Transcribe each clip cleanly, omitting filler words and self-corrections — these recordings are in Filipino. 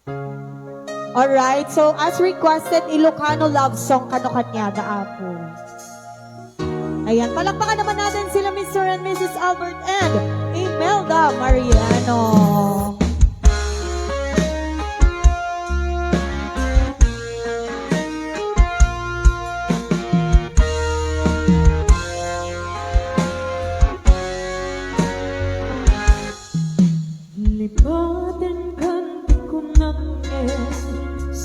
Alright, so as requested, Ilocano love song kano kanya Apo. Ayan, palakpakan naman natin sila Mr. and Mrs. Albert and Imelda Mariano. Lipatin kanti ko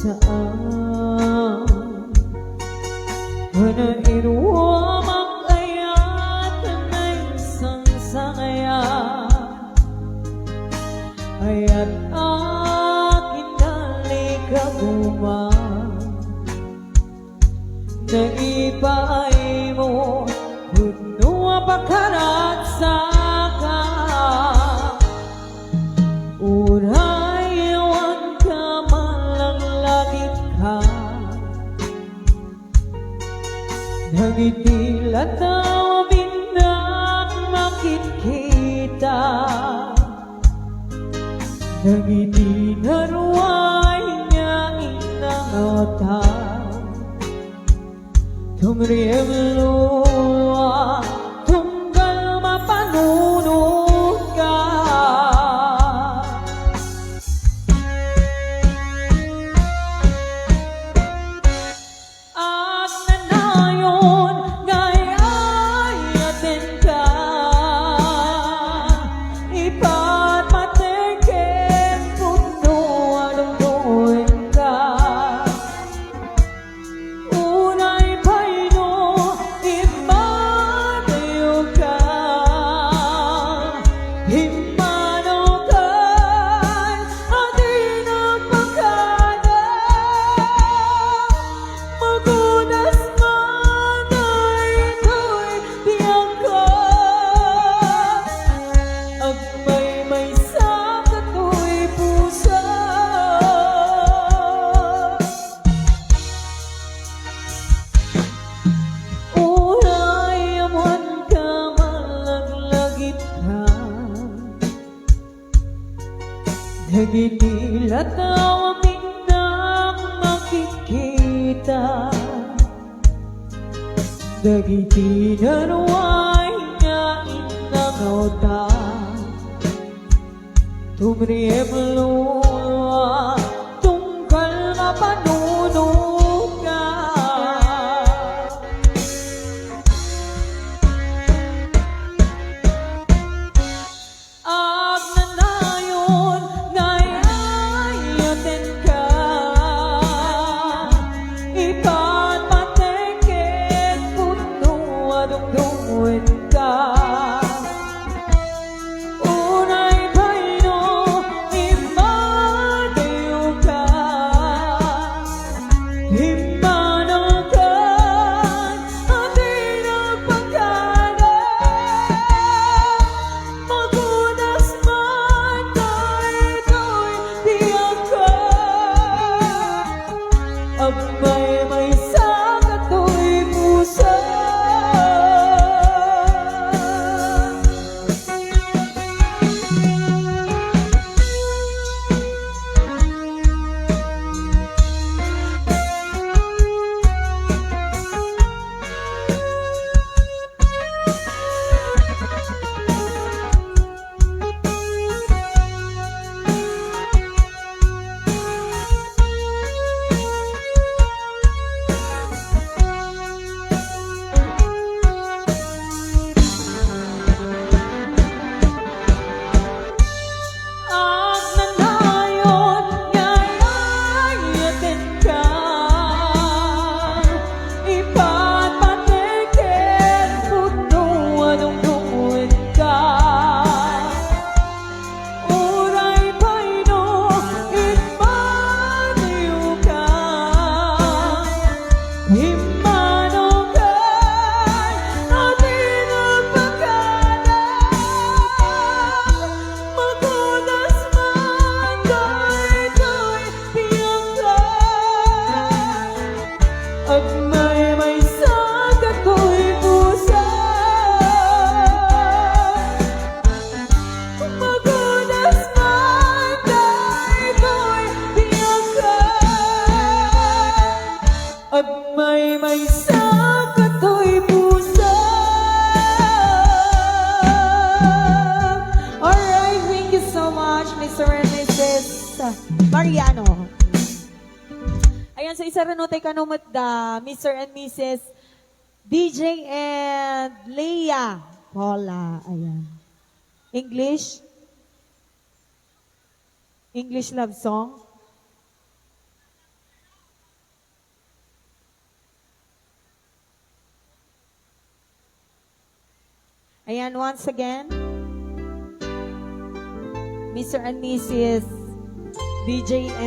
saan Hanairuwamak ayat na isang sangaya Ayat akin nalikagumang Naipay mo puno apakarat sa Urayawan ka malanglagit ka Nangitilat na binak makikita Nangiti na ruway niya inangota Tumriyem luwa tunggal mapanunod ka Naginilat na aming nang makikita Nagiti na ruway niya inangota Tumriyem luwa tungkal mapanunod ka Unay bayno, iba Mariano. Ayan, sa isa rin tayo kanumat da Mr. and Mrs. DJ and Leia Paula. Ayan. English? English love song? Ayan, once again, Mr. and Mrs. DJ and